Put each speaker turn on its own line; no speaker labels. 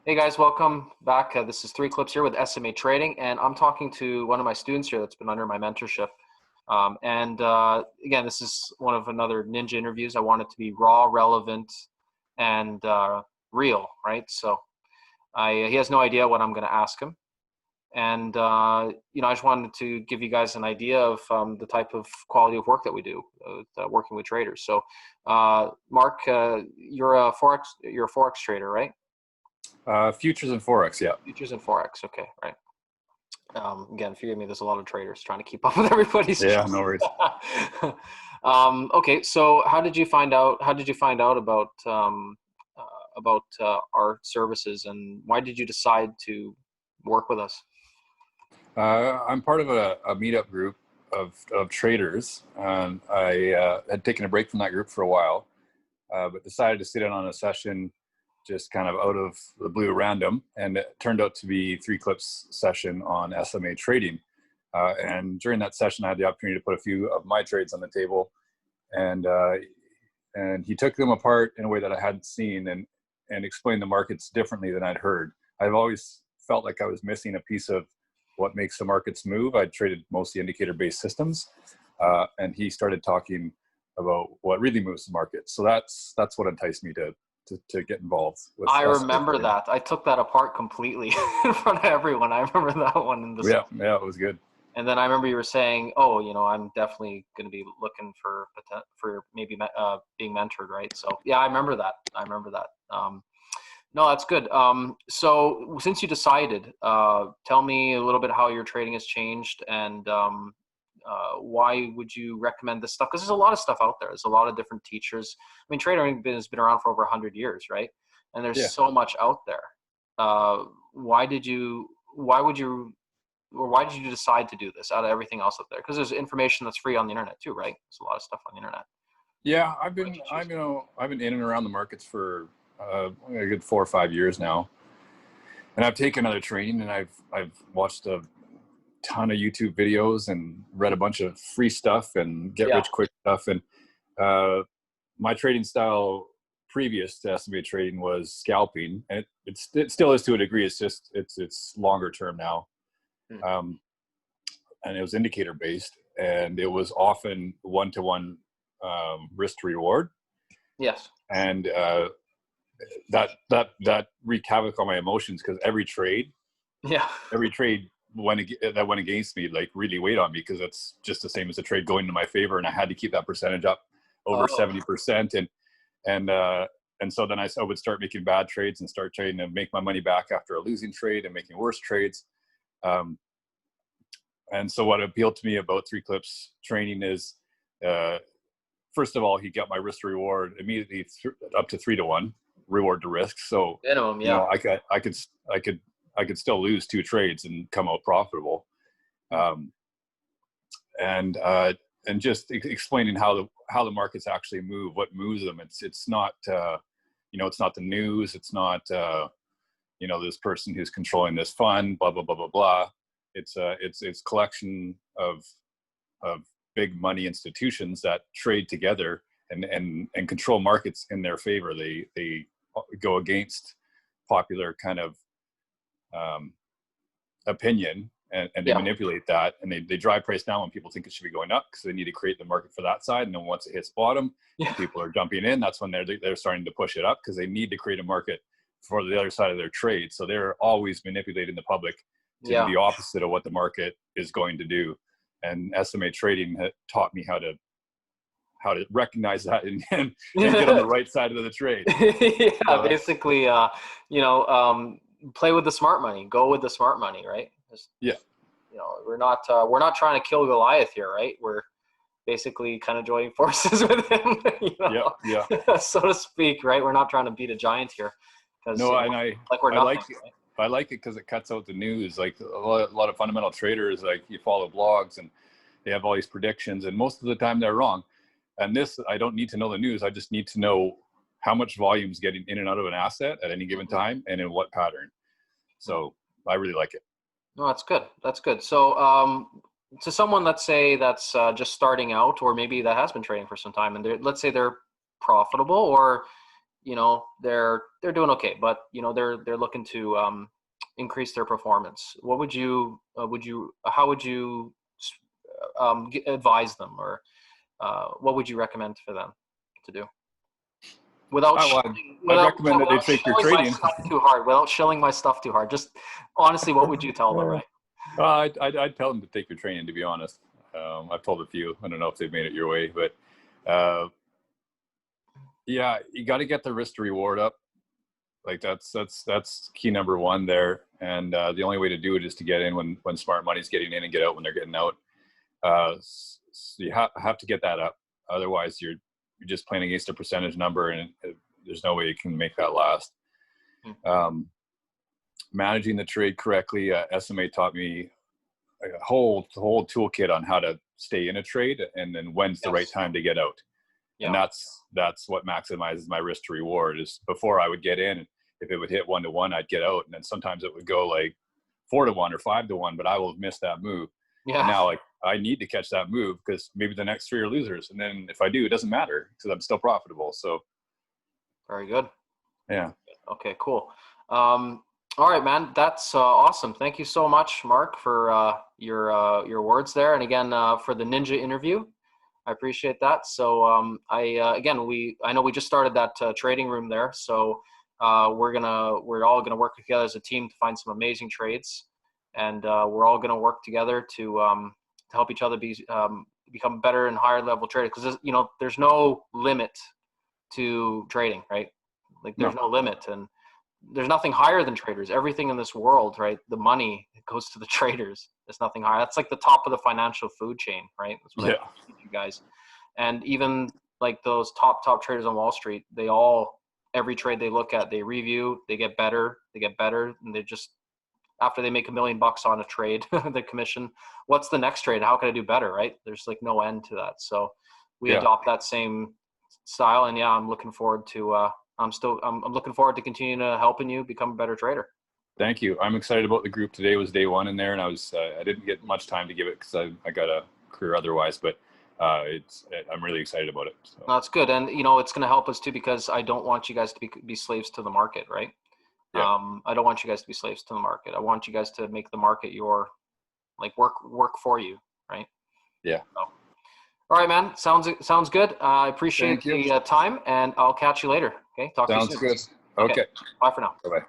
Hey guys, welcome back. This is Three Clips here with SMA Trading, and I'm talking to one of my students here that's been under my mentorship. Again, this is one of another ninja interviews. I want it to be raw, relevant, and real, right? So he has no idea what I'm going to ask him. And, I just wanted to give you guys an idea of the type of quality of work that we do working with traders. So, Mark, you're a Forex trader, right?
Futures and Forex, yeah.
Futures and Forex, okay, right. Again, forgive me, there's a lot of traders trying to keep up with everybody's.
Yeah, no worries.
Okay, so how did you find out about our services, and why did you decide to work with us?
I'm part of a meetup group of traders. I had taken a break from that group for a while, but decided to sit in on a session just kind of out of the blue random, and it turned out to be Three Clips session on SMA trading. And during that session, I had the opportunity to put a few of my trades on the table, and he took them apart in a way that I hadn't seen, and explained the markets differently than I'd heard. I've always felt like I was missing a piece of what makes the markets move. I traded mostly indicator-based systems, and he started talking about what really moves the market. So that's what enticed me to get involved with.
I remember that. I took that apart completely in front of everyone. I remember that one in the
yeah, it was good.
And then I remember you were saying, "Oh, I'm definitely going to be looking for maybe being mentored, right?" So yeah, I remember that. No, that's good. So since you decided, tell me a little bit how your trading has changed, and why would you recommend this stuff? Because there's a lot of stuff out there. There's a lot of different teachers. I mean, trading has been around for over 100 years, right? And there's so much out there. Why did you decide to do this out of everything else out there? Because there's information that's free on the internet too, right? There's a lot of stuff on the internet.
Yeah, I've been in and around the markets for a good 4 or 5 years now, and I've taken other training, and I've watched a ton of YouTube videos and read a bunch of free stuff and get rich quick stuff. And my trading style previous to SMA trading was scalping, and it still is to a degree. It's just it's longer term now, and it was indicator based, and it was often one-to-one risk to reward.
Yes.
And that wreaked havoc on my emotions, because every trade that went against me like really weighed on me, because it's just the same as the trade going into my favor, and I had to keep that percentage up over 70%. And so then I would start making bad trades and start trying to make my money back after a losing trade and making worse trades. And so what appealed to me about Three Clips training is, first of all, he got my risk to reward immediately up to 3-to-1 reward to risk. So
minimum, yeah.
I could still lose 2 trades and come out profitable. And just explaining how the markets actually move, what moves them. It's not it's not the news. It's not this person who's controlling this fund, blah blah blah blah blah. It's collection of big money institutions that trade together and control markets in their favor. They go against popular kind of opinion, and they manipulate that, and they drive price down when people think it should be going up, because they need to create the market for that side. And then once it hits bottom and people are jumping in, that's when they're starting to push it up, because they need to create a market for the other side of their trade. So they're always manipulating the public to do the opposite of what the market is going to do. And SMA trading taught me how to recognize that and get on the right side of the trade.
Basically, play with the smart money, go with the smart money, right? We're not trying to kill Goliath here, right? We're basically kind of joining forces with him, so to speak, right? We're not trying to beat a giant here.
I like it because it cuts out the news. Like a lot of fundamental traders, like you follow blogs and they have all these predictions, and most of the time they're wrong. And this, I don't need to know the news. I just need to know how much volume is getting in and out of an asset at any given time, and in what pattern. So I really like it.
No, that's good. That's good. So to someone, let's say that's just starting out, or maybe that has been trading for some time, and let's say they're profitable, or they're doing okay, but they're looking to increase their performance. What would you how would you advise them, or what would you recommend for them to do without
Well,
shilling,
I'd recommend that they take your
my
trading.
stuff too hard, without shilling my stuff too hard? Just honestly, what would you tell them, right?
I'd tell them to take your training, to be honest. I've told a few. I don't know if they've made it your way, but yeah, you got to get the risk to reward up. Like that's key number one there. And the only way to do it is to get in when smart money's getting in and get out when they're getting out. So you have to get that up. Otherwise, you're just playing against a percentage number, and there's no way you can make that last. Managing the trade correctly, SMA taught me a whole toolkit on how to stay in a trade, and then when's the right time to get out. And that's what maximizes my risk to reward. Is before I would get in, if it would hit 1-to-1, I'd get out, and then sometimes it would go like 4-to-1 or 5-to-1, but I will have missed that move.
Yeah.
And now, like, I need to catch that move because maybe the next 3 are losers, and then if I do, it doesn't matter because I'm still profitable. So,
very good.
Yeah.
Okay, cool. All right, man. That's awesome. Thank you so much, Mark, for your words there, and again for the Ninja interview. I appreciate that. So I know we just started that trading room there, so we're all gonna work together as a team to find some amazing trades, and we're all gonna work together to help each other become better and higher level traders. Because there's no limit to trading, right? Like there's no limit, and there's nothing higher than traders. Everything in this world, right? The money goes to the traders. There's nothing higher. That's like the top of the financial food chain, right? That's what I teach you guys. And even like those top traders on Wall Street, every trade they look at, they review, they get better, and they just, after they make $1 million on a trade, the commission, what's the next trade? How can I do better, right? There's like no end to that. So we adopt that same style, and I'm looking forward to I'm looking forward to continuing to helping you become a better trader.
Thank you. I'm excited about the group. Today was day 1 in there, and I didn't get much time to give it because I got a career otherwise, but I'm really excited about it. So.
That's good. And it's going to help us too, because I don't want you guys to be slaves to the market, right?
Yeah.
I don't want you guys to be slaves to the market. I want you guys to make the market your, like, work for you, right?
Yeah.
So, all right, man. Sounds good. I appreciate the time, and I'll catch you later. Okay. Talk to you soon.
Sounds good. Okay.
Bye for now.
Bye-bye.